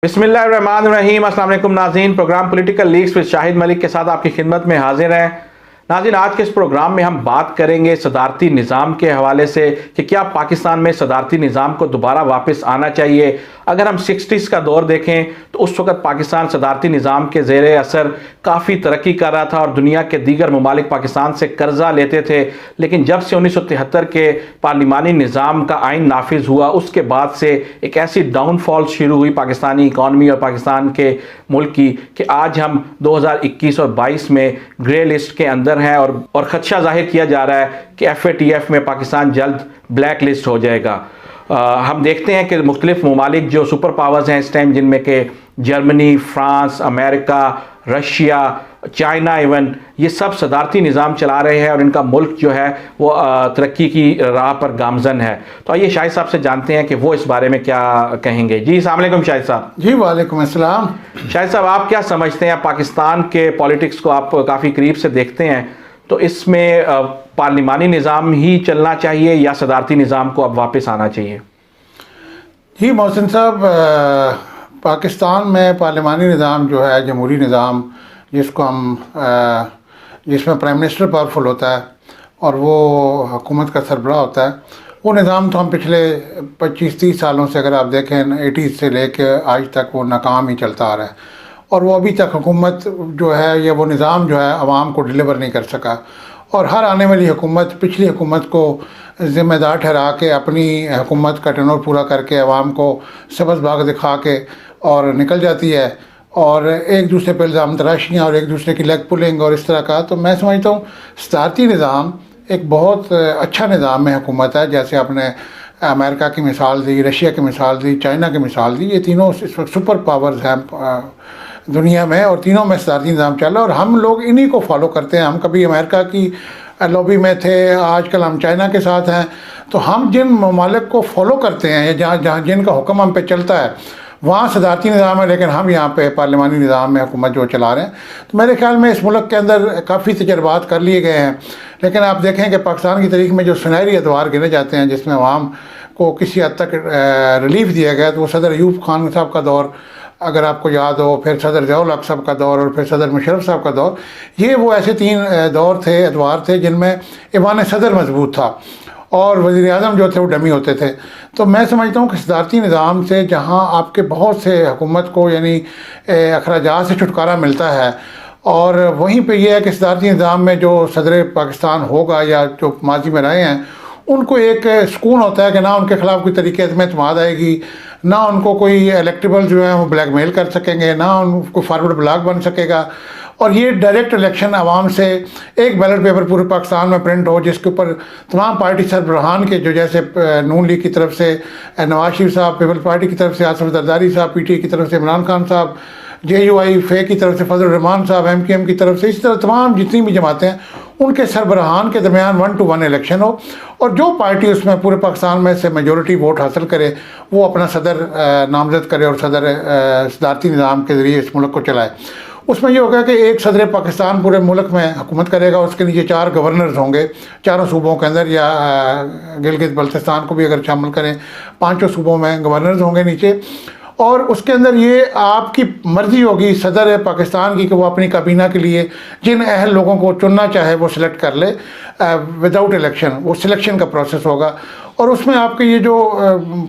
बिस्मिल्लाहिर्रहमानिर्रहीम। अस्सलाम वालेकुम नाज़रीन, program political leaks with Shahid Malik के साथ आपकी खिदमत में हाजिर हैं। नाज़रीन, आज के इस प्रोग्राम में हम बात करेंगे सदारती निज़ाम के हवाले से कि क्या पाकिस्तान में सदारती निज़ाम को दोबारा वापस आना चाहिए। अगर हम 60s का दौर देखें तो उस वक्त पाकिस्तान सदारती निज़ाम के ज़ेरे असर काफ़ी तरक्की कर रहा था और दुनिया के दीगर ममालिक पाकिस्तान से कर्जा लेते थे। लेकिन जब से 1973 के पार्लिमानी निज़ाम का आइन नाफिज हुआ उसके बाद से एक ऐसी डाउनफॉल शुरू हुई पाकिस्तानी इकॉनमी और पाकिस्तान के मुल्क की कि आज हम 2021 और 22 में ग्रे लिस्ट के अंदर हैं और खदशा जाहिर किया जा रहा है कि FATF में पाकिस्तान जल्द ब्लैक लिस्ट हो जाएगा। हम देखते हैं कि मुख्तलिफ ममालिक जो सुपर पावर्स हैं इस टाइम, जिनमें के Germany, France, America, Russia, China, even ये सब सदारती निज़ाम चला रहे हैं और इनका मुल्क जो है वो तरक्की की राह पर गामजन है। तो आइए शाहिद साहब से जानते हैं कि वो इस बारे में क्या कहेंगे। जी अस्सलाम वालेकुम शाहिद साहब। जी वालेकुम अस्सलाम। शाहिद साहब, आप क्या समझते हैं, पाकिस्तान के पॉलिटिक्स को आप काफ़ी करीब से देखते हैं, तो इसमें पार्लिमानी निज़ाम ही चलना चाहिए या सदारती निज़ाम को अब वापस आना चाहिए? जी मोहसिन साहब, पाकिस्तान में पार्लिमानी निज़ाम जो है, जमहूरी निज़ाम जिसको हम जिसमें प्राइम मिनिस्टर पावरफुल होता है और वो हुकूमत का सरबराह होता है, वो निज़ाम तो हम पिछले 25-30 सालों से अगर आप देखें 80s से लेके आज तक वो नाकाम ही चलता आ रहा है और वो अभी तक हुकूमत जो है या वो निज़ाम जो है आवाम को डिलीवर नहीं कर सका। और हर आने वाली हुकूमत पिछली हुकूमत को ज़िम्मेदार ठहरा के अपनी हुकूमत का टेन्योर पूरा करके आवाम को सबज़ बाग दिखा के और निकल जाती है और एक दूसरे पर इल्ज़ाम तराशियाँ और एक दूसरे की लेग पुलिंग और इस तरह का। तो मैं समझता हूँ सदारती निज़ाम एक बहुत अच्छा निज़ाम में हुकूमत है। जैसे आपने अमेरिका की मिसाल दी, रशिया की मिसाल दी, चाइना की मिसाल दी, ये तीनों इस वक्त सुपर पावर्स हैं दुनिया में और तीनों में सदारती निज़ाम चल रहा है और हम लोग इन्हीं को फॉलो करते हैं। हम कभी अमेरिका की लॉबी में थे, आजकल हम चाइना के साथ हैं। तो हम जिन ममालिक को फॉलो करते हैं या जहाँ जिनका हुक्म हम पे चलता है वहाँ सदारती निज़ाम है, लेकिन हम यहाँ पे पार्लिमानी निज़ाम में हुकूमत जो चला रहे हैं। तो मेरे ख्याल में इस मुल्क के अंदर काफ़ी तजर्बात कर लिए गए हैं, लेकिन आप देखें कि पाकिस्तान की तारीख में जो सुनहरी अदवार गिने जाते हैं जिसमें अवाम को किसी हद तक रिलीफ दिया गया, तो वो सदर अयूब खान साहब का दौर अगर आपको याद हो, फिर सदर ज़ियाउल हक साहब का दौर और फिर सदर मुशर्रफ साहब का दौर, ये वो ऐसे 3 दौर थे, अदवार थे जिनमें ईवान सदर मजबूत था और वज़ीर आज़म जो थे वो डमी होते थे। तो मैं समझता हूँ कि सदारती निज़ाम से जहाँ आपके बहुत से हुकूमत को यानी अखराजात से छुटकारा मिलता है और वहीं पे ये है कि सदारती निज़ाम में जो सदर पाकिस्तान होगा या जो माजी में रहे हैं उनको एक सुकून होता है कि ना उनके ख़िलाफ़ कोई तरीके में एतमाद आएगी, ना उनको कोई इलेक्टेबल जो है वो ब्लैकमेल कर सकेंगे, ना उनको फॉरवर्ड ब्लॉक बन सकेगा। और ये डायरेक्ट इलेक्शन आवाम से एक बैलेट पेपर पूरे पाकिस्तान में प्रिंट हो जिसके ऊपर तमाम पार्टी सरबराहान के जो जैसे नून लीग की तरफ से नवाज शरीफ साहब, पीपल्स पार्टी की तरफ से आसिफ जरदारी साहब, PTI की तरफ से इमरान खान साहब, JUI फे की तरफ से फजल रहमान साहब, MKM की तरफ से, इस तरह तमाम जितनी भी जमातें हैं उनके सरबराहान के दरमियान 1-to-1 इलेक्शन हो और जो पार्टी उसमें पूरे पाकिस्तान में से मेजॉरिटी वोट हासिल करे वो अपना सदर नामजद करे और सदारती निज़ाम के ज़रिए इस मुल्क को चलाए। उसमें ये होगा कि एक सदर पाकिस्तान पूरे मुल्क में हुकूमत करेगा, उसके नीचे 4 गवर्नर्स होंगे चारों सूबों के अंदर, या गिलगित बल्तिस्तान को भी अगर शामिल करें 5 सूबों में गवर्नर्स होंगे नीचे। और उसके अंदर ये आपकी मर्ज़ी होगी सदर पाकिस्तान की कि वो अपनी काबीना के लिए जिन अहल लोगों को चुनना चाहे वो सिलेक्ट कर ले विदाउट इलेक्शन, वो सिलेक्शन का प्रोसेस होगा। और उसमें आपके ये जो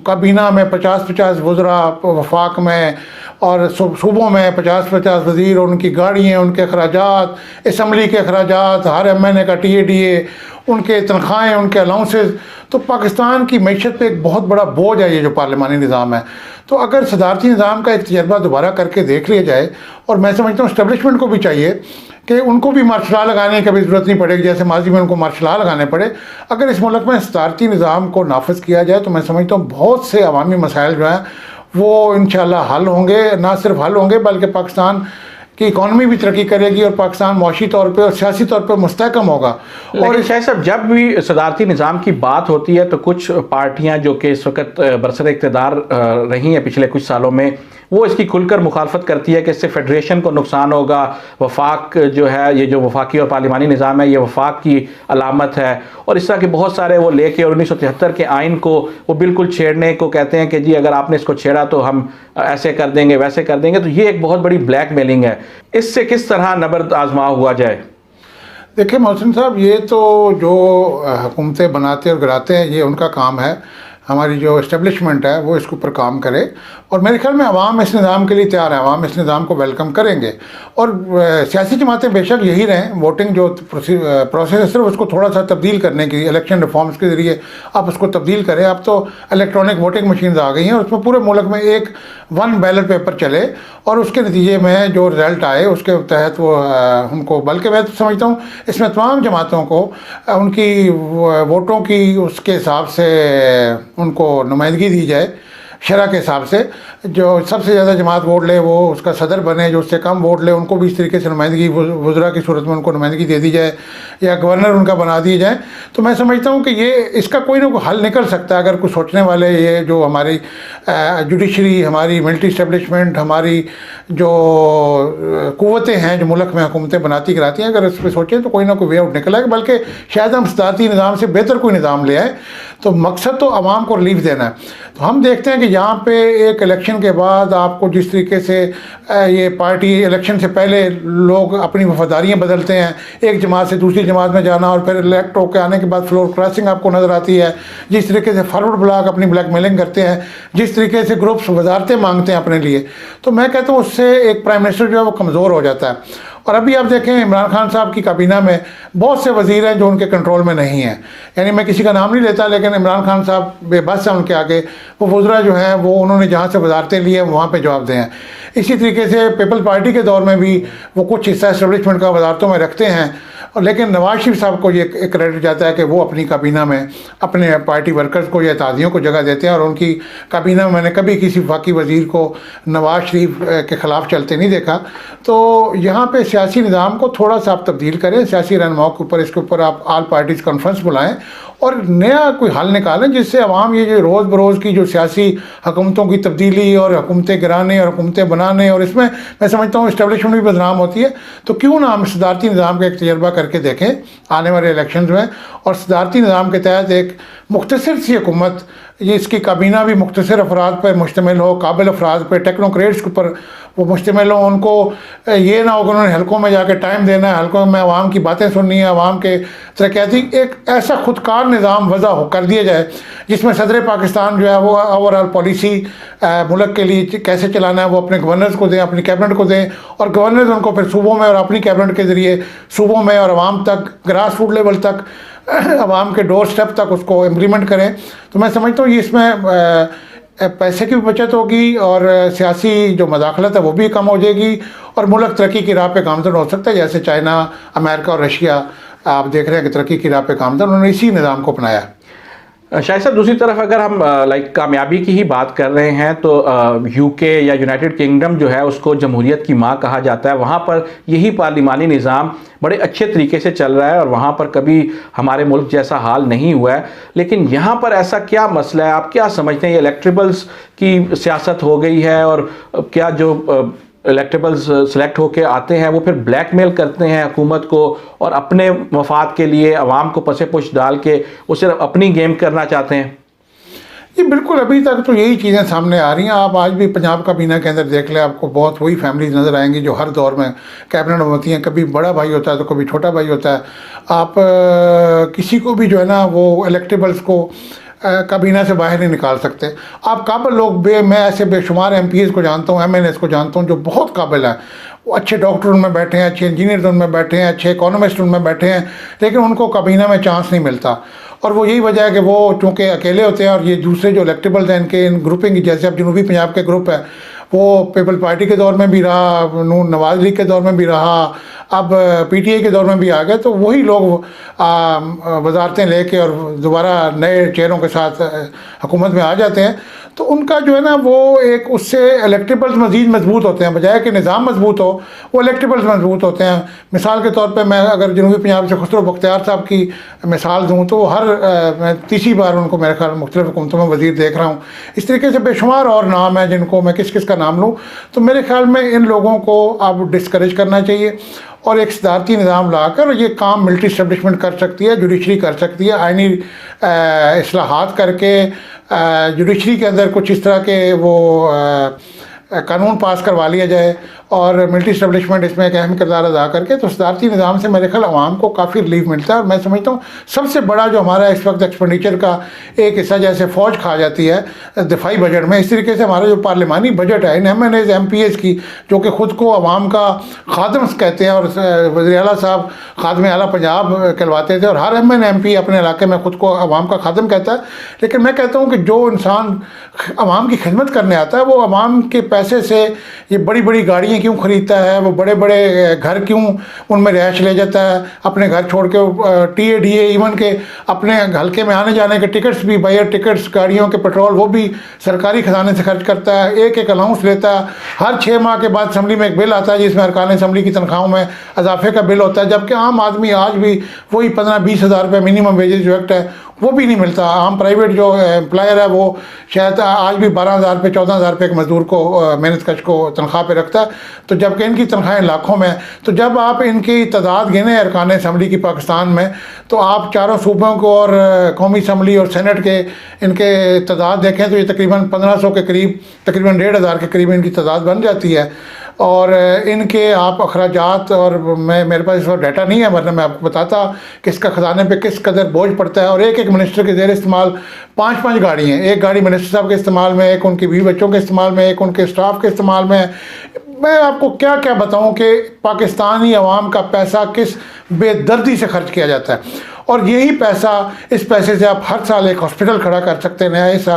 काबीना में 50-50 वज़रा, वफाक में और सूबों में 50-50 वज़ीर और उनकी गाड़ियाँ, उनके अखराजात, असम्बली के अखराजात, हर MNA का TADA, उनके तनख्वाहें, उनके अलाउंसेस, तो पाकिस्तान की मैशत पे एक बहुत बड़ा बोझ है ये जो पार्लिमानी निज़ाम है। तो अगर सदारती निज़ाम का एक तजर्बा दोबारा करके देख लिया जाए, और मैं समझता हूँ इस्टेब्लिशमेंट को भी चाहिए कि उनको भी मार्शल लॉ लगाने की कभी ज़रूरत नहीं पड़ेगी जैसे माजी में उनको मार्शल लॉ लगाने पड़े। अगर इस मुल्क में सदारती निज़ाम को नाफिज किया जाए तो मैं समझता हूँ बहुत से अवामी मसाइल जो हैं वो इंशाल्लाह हल होंगे, ना सिर्फ हल होंगे बल्कि पाकिस्तान कि इकॉनमी भी तरक्की करेगी और पाकिस्तान मौशी तौर पे और सियासी तौर पे मुस्तहकम होगा। और शायद साहब, जब भी सदारती निज़ाम की बात होती है तो कुछ पार्टियां जो कि इस वक्त बरसर इक़्तिदार रही हैं पिछले कुछ सालों में, वो इसकी खुलकर मुखालफत करती है कि इससे फेडरेशन को नुकसान होगा, वफाक जो है, ये जो वफाकी और पार्लिमानी निज़ाम है, ये वफाक की अलामत है, और इस तरह के बहुत सारे वो लेके और 1973 के आइन को वो बिल्कुल छेड़ने को कहते हैं कि जी अगर आपने इसको छेड़ा तो हम ऐसे कर देंगे वैसे कर देंगे। तो ये एक बहुत बड़ी ब्लैकमेलिंग है, इससे किस तरह नबर्द आजमा हुआ जाए? देखिए मोहसिन साहब, ये तो जो हुकूमतें बनाते और गिराते हैं ये उनका काम है। हमारी जो इस्टेब्लिशमेंट है वो इसके ऊपर काम करे, और मेरे ख्याल में अवाम इस निज़ाम के लिए तैयार है, अवाम इस निज़ाम को वेलकम करेंगे। और सियासी जमातें बेशक यही रहें, वोटिंग जो प्रोसेस है सिर्फ उसको थोड़ा सा तब्दील करने की, इलेक्शन रिफॉर्म्स के ज़रिए आप उसको तब्दील करें। अब तो इलेक्ट्रॉनिक वोटिंग मशीन आ गई हैं और उसमें पूरे मुल्क में एक वन बैलेट पेपर चले और उसके नतीजे में जो रिज़ल्ट आए उसके तहत वो उनको, बल्कि मैं तो समझता हूँ इसमें तमाम जमातों को उनकी वोटों की उसके हिसाब से उनको नुमाइंदगी दी जाए, शरह के हिसाब से। जो सबसे ज़्यादा जमात वोट ले वो उसका सदर बने, जो उससे कम वोट ले उनको भी इस तरीके से नुमाइंदगी, वज़रा की सूरत में उनको नुमाइंदगी दे दी जाए या गवर्नर उनका बना दिए जाए। तो मैं समझता हूँ कि ये इसका कोई ना कोई हल निकल सकता है अगर कुछ सोचने वाले, ये जो हमारी जुडिशरी, हमारी मिलिट्री इस्टेब्लिशमेंट, हमारी जो क़ुव्वतें हैं जो मुल्क में हुकूमतें बनाती कराती हैं, अगर इस पर सोचें तो कोई ना कोई वे आउट निकल आएगा। बल्कि शायद हम सदारती निज़ाम से बेहतर कोई निज़ाम ले आए। तो मकसद तो आवाम को रिलीफ देना है। तो हम देखते हैं कि यहाँ पे एक इलेक्शन के बाद आपको जिस तरीके से ये पार्टी, इलेक्शन से पहले लोग अपनी वफादारियाँ बदलते हैं, एक जमात से दूसरी जमात में जाना, और फिर इलेक्ट होकर आने के बाद फ्लोर क्रॉसिंग आपको नज़र आती है, जिस तरीके से फॉरवर्ड ब्लॉक अपनी ब्लैकमेलिंग करते हैं, जिस तरीके से ग्रुप्स वजारतें मांगते हैं अपने लिए। तो मैं कहता हूँ उससे एक प्राइम मिनिस्टर जो है वो कमज़ोर हो जाता है। और अभी आप देखें इमरान खान साहब की काबीना में बहुत से वज़ीर हैं जो उनके कंट्रोल में नहीं हैं। यानी मैं किसी का नाम नहीं लेता, लेकिन इमरान खान साहब बेबस हैं उनके आगे। वो वज़रा जो हैं वो उन्होंने जहाँ से वजारतें ली हैं वहाँ पे जवाब दें हैं। इसी तरीके से पीपल्स पार्टी के दौर में भी वो कुछ हिस्सा इस्टेब्लिशमेंट का वजारतों में रखते हैं, और लेकिन नवाज शरीफ साहब को ये क्रेडिट जाता है कि वो अपनी काबीना में अपने पार्टी वर्कर्स को या तादियों को जगह देते हैं। और उनकी काबीना में मैंने कभी किसी वफाकी वज़ीर को नवाज शरीफ के ख़िलाफ़ चलते नहीं देखा। तो यहाँ पे सियासी निज़ाम को थोड़ा सा आप तब्दील करें, सियासी रहनुमाओं के ऊपर, इसके ऊपर आप ऑल पार्टीज़ कॉन्फ्रेंस बुलाएं और नया कोई हल निकालें, जिससे अवाम ये जो रोज़ बरोज़ की जो सियासी हुकूमतों की तब्दीली और हुकूमतें गिराने और हुकूमतें बनाने, और इसमें मैं समझता हूँ इस्टेब्लिशमेंट भी बदनाम होती है। तो क्यों ना हम सदारती निज़ाम का एक तजर्बा करके देखें आने वाले इलेक्शन में, और सदारती निज़ाम के तहत एक मुख्तसर सी हुकूमत, ये इसकी काबीना भी मुख्तसर अफराद पर मुश्तमिल हो, काबिल अफराद पर, टेक्नोक्रेट्स के ऊपर वो मुश्तमिल हो। उनको ये ना हो कि उन्होंने हलकों में जाकर टाइम देना है, हलकों में आवाम की बातें सुननी है, आवाम के तरक्याती एक ऐसा खुदकार निज़ाम वज़ा कर दिया जाए जिसमें सदर पाकिस्तान जो है वो ओवरऑल पॉलिसी मुल्क के लिए कैसे चलाना है वो अपने गवर्नर्स को दें, अपनी कैबिनेट को दें, और गवर्नर्स उनको फिर सूबों में और अपनी कैबिनेट के ज़रिए सूबों में और आवाम तक, ग्रास रूट लेवल तक, आवाम के डोर स्टेप तक उसको इम्प्लीमेंट करें। तो मैं समझता हूँ ये इसमें पैसे की भी बचत होगी और सियासी जो मदाखलत है वो भी कम हो जाएगी, और मुल्क तरक्की की राह पे गामज़न हो सकता है। जैसे चाइना, अमेरिका और रशिया आप देख रहे हैं कि तरक्की की राह पे गामज़न, उन्होंने इसी निज़ाम को अपनाया। शायद साहब, दूसरी तरफ अगर हम कामयाबी की ही बात कर रहे हैं तो यूके या यूनाइटेड किंगडम जो है उसको जमहूरियत की माँ कहा जाता है। वहाँ पर यही पार्लिमानी निज़ाम बड़े अच्छे तरीके से चल रहा है और वहाँ पर कभी हमारे मुल्क जैसा हाल नहीं हुआ है। लेकिन यहाँ पर ऐसा क्या मसला है, आप क्या समझते हैं? ये इलेक्टेबल्स की सियासत हो गई है, और क्या जो इलेक्टेबल्स सेलेक्ट होके आते हैं वो फिर ब्लैकमेल करते हैं हुकूमत को, और अपने मफाद के लिए अवाम को पसे पुश डाल के वो सिर्फ अपनी गेम करना चाहते हैं? ये बिल्कुल अभी तक तो यही चीज़ें सामने आ रही हैं। आप आज भी पंजाब काबीना के अंदर देख लें, आपको बहुत वही फैमिलीज नज़र आएंगी जो हर दौर में कैबिनेट में होती हैं। कभी बड़ा भाई होता है तो कभी छोटा भाई होता है। आप किसी को भी जो है ना वो इलेक्टेबल्स को काबीना से बाहर नहीं निकाल सकते। आप काबिल लोग मैं ऐसे बेशुमार MPs को जानता हूँ, MNS को जानता हूँ जो बहुत काबिल हैं, वो अच्छे डॉक्टर उनमें बैठे हैं, अच्छे इंजीनियर उनमें बैठे हैं, अच्छे इकोनॉमिस्ट उनमें बैठे हैं, लेकिन उनको काबीना में चांस नहीं मिलता। और वो यही वजह है कि वो चूँकि अकेले होते हैं, और ये दूसरे जो इलेक्टेबल्स हैं इनके इन ग्रुपिंग, जैसे अब जनूबी पंजाब के ग्रुप है वो पीपल्स पार्टी के दौर में भी रहा, नवाज लीग के दौर में भी रहा, अब पीटीआई के दौर में भी आ गए, तो वही लोग वजारतें लेके और दोबारा नए चेहरों के साथ हुकूमत में आ जाते हैं। तो उनका जो है ना वो एक उससे इलेक्टेबल्स मज़ीद मजबूत होते हैं, बजाय कि निज़ाम मजबूत हो वो इलेक्टेबल्स मजबूत होते हैं। मिसाल के तौर पे मैं अगर जनूबी पंजाब से खुसरो बख्तियार साहब की मिसाल दूँ तो मैं तीसरी बार उनको मेरे ख्याल मुख्तलिफ हुकूमतों में वज़ीर देख रहा हूँ। इस तरीके से बेशुमार और नाम है जिनको मैं किस किस का नाम लूँ। तो मेरे ख्याल में इन लोगों को अब डिस्करेज करना चाहिए और एक सदारती निज़ाम लाकर ये काम मिलिट्री इस्टेब्लिशमेंट कर सकती है, जुडिशरी कर सकती है, आइनी इस्लाहात करके जुडिशरी के अंदर कुछ इस तरह के वो कानून पास करवा लिया जाए और मिलिट्री इस्टेब्लिशमेंट इसमें एक अहम किरदार अदा करके, तो सदारती निज़ाम से मेरे ख्याल आवाम को काफ़ी रिलीफ मिलता है। और मैं समझता हूँ सबसे बड़ा जो हमारा इस वक्त एक्सपेंडिचर का एक हिस्सा जैसे फ़ौज खा जाती है दिफाई बजट में, इस तरीके से हमारा जो पार्लिमानी बजट है इन MNAs MPAs की, जो कि ख़ुद को आवाम का खादम कहते हैं, और वज़ीर आला साहब खादम आला पंजाब कहलवाते थे, और हर MNA MP अपने इलाके में ख़ुद को आवाम का खादम कहता है। लेकिन मैं कहता हूँ कि जो इंसान आवाम की खिदमत करने आता है वो आवाम के पैसे से ये बड़ी बड़ी गाड़ियाँ क्यों ख़रीदता है, वो बड़े बड़े घर क्यों उनमें रिहाइश ले जाता है, अपने घर छोड़ के TADA इवन के अपने हल्के में आने जाने के टिकट्स भी, बायर टिकट्स, गाड़ियों के पेट्रोल वो भी सरकारी खजाने से खर्च करता है, एक अलाउंस लेता है। हर 6 माह के बाद असम्बली में एक बिल आता है जिसमें अरकान असम्बली की तनख्वाहों में इजाफे का बिल होता है, जबकि आम आदमी आज भी वही 15-20 हज़ार रुपये मिनिमम वेजेस जो एक्ट है वो भी नहीं मिलता। आम प्राइवेट जो एम्प्लॉयर है वो शायद आज भी 12,000 रुपये 14,000 रुपये एक मज़दूर को मेहनत कश को तनख्वाह पे रखता है, तो जबकि इनकी तनख्वाहें लाखों में। तो जब आप इनकी तादाद गिने अरकान असम्बली की पाकिस्तान में, तो आप चारों सूबों को और कौमी असम्बली और सेनेट के इनके तादाद देखें तो ये तकरीबन 1500 के करीब, तकरीबन 1,500 के करीब इनकी तादाद बन जाती है। और इनके आप अखराजात, और मेरे पास इस वक्त डाटा नहीं है वरना मैं आपको बताता कि इसका ख़जाने पे किस कदर बोझ पड़ता है। और एक मिनिस्टर के ज़ेर इस्तेमाल 5-5 गाड़ी हैं, एक गाड़ी मिनिस्टर साहब के इस्तेमाल में, एक उनके 20 बच्चों के इस्तेमाल में, एक उनके स्टाफ के इस्तेमाल में। मैं आपको क्या क्या बताऊं कि पाकिस्तानी अवाम का पैसा किस बेदर्दी से खर्च किया जाता है। और यही पैसा, इस पैसे से आप हर साल एक हॉस्पिटल खड़ा कर सकते हैं, नया। इस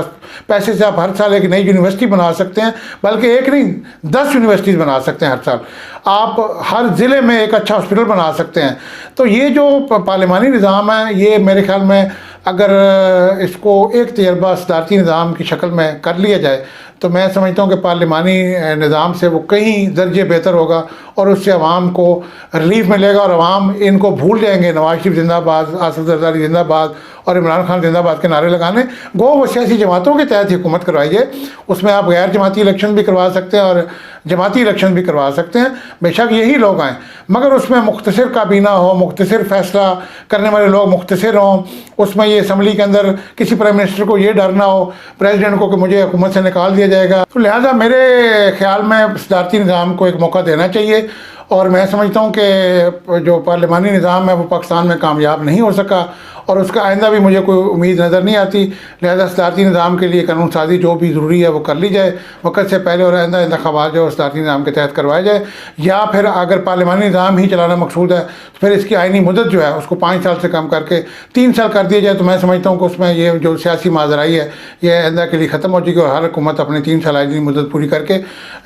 पैसे से आप हर साल एक नई यूनिवर्सिटी बना सकते हैं, बल्कि एक नहीं 10 यूनिवर्सिटीज़ बना सकते हैं हर साल। आप हर ज़िले में एक अच्छा हॉस्पिटल बना सकते हैं। तो ये जो पार्लिमानी निज़ाम है, ये मेरे ख्याल में अगर इसको एक तजर्बा सदारती निज़ाम की शक्ल में कर लिया जाए तो मैं समझता हूँ कि पार्लिमानी निज़ाम से वो कहीं दर्जे बेहतर होगा और उससे आवाम को रिलीफ मिलेगा और आवाम इनको भूल जाएंगे। नवाज शरीफ जिंदाबाद, आसिफ जरदारी जिंदाबाद और इमरान खान जिंदाबाद के नारे लगाने। वो सियासी जमातों के तहत हुकूमत करवाई जाए, उसमें आप गैर जमाती इलेक्शन भी करवा सकते हैं और जमाती इलेक्शन भी करवा सकते हैं, बेशक यही लोग आएँ, मगर उसमें मुख्तसर काबीना हो, मुख्तसर फैसला करने वाले लोग मुख्तसर हों। उसमें ये असम्बली के अंदर किसी प्राइम मिनिस्टर को ये डर ना हो प्रेसिडेंट को कि मुझे हुकूमत से निकाल दिया जाएगा। तो लिहाजा मेरे ख्याल में सदारती निज़ाम को एक मौका देना चाहिए। और मैं समझता हूँ कि जो पार्लिमानी निज़ाम है वो पाकिस्तान में कामयाब नहीं हो सका और उसका आइंदा भी मुझे कोई उम्मीद नज़र नहीं आती। लिहाजा सदारती निज़ाम के लिए कानून साजी जो भी ज़रूरी है वो कर ली जाए वक्त से पहले, और आइंदा इंतख़ाबात जो सदारती निज़ाम के तहत करवाए जाए। या फिर अगर पार्लिमानी निज़ाम ही चलाना मकसूद है तो फिर इसकी आइनी मुद्दत जो है उसको 5 साल से कम करके 3 साल कर दिया जाए। तो मैं समझता हूँ कि उसमें ये जो सियासी माजराई है ये आइंदा के लिए ख़त्म हो जाएगी और हर हुकूमत अपनी 3 साल आइनी मुद्दत पूरी करके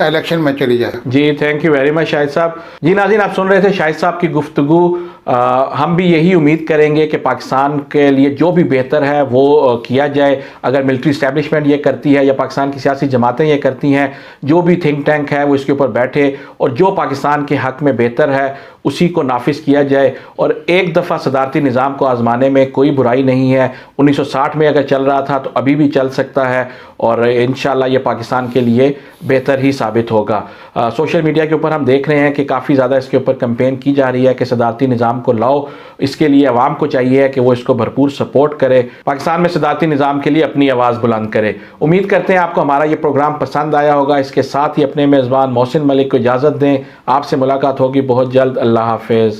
इलेक्शन में चली जाए। जी, thank you very much Shahid साहब। जी नाज़रीन, आप सुन रहे थे शाहिद साहब की गुफ्तगू। हम भी यही उम्मीद करेंगे कि पाकिस्तान के लिए जो भी बेहतर है वो किया जाए। अगर मिलिट्री इस्टेब्लिशमेंट ये करती है या पाकिस्तान की सियासी जमातें ये करती हैं, जो भी थिंक टैंक है वो इसके ऊपर बैठे और जो पाकिस्तान के हक़ में बेहतर है उसी को नाफिज किया जाए। और एक दफ़ा सदारती निज़ाम को आज़माने में कोई बुराई नहीं है। 1960 में अगर चल रहा था तो अभी भी चल सकता है और इंशाअल्लाह ये पाकिस्तान के लिए बेहतर ही साबित होगा। सोशल मीडिया के ऊपर हम देख रहे हैं कि काफ़ी ज़्यादा इसके ऊपर कैंपेन की जा रही है कि सदारती निज़ाम को लाओ। इसके लिए अवाम को चाहिए कि वो इसको भरपूर सपोर्ट करे, पाकिस्तान में सदारती निज़ाम के लिए अपनी आवाज़ बुलंद करे। उम्मीद करते हैं आपको हमारा ये प्रोग्राम पसंद आया होगा। इसके साथ ही अपने मेज़बान मोहसिन मलिक को इजाज़त दें। आपसे मुलाकात होगी बहुत जल्द। अल्लाह हाफ़िज़।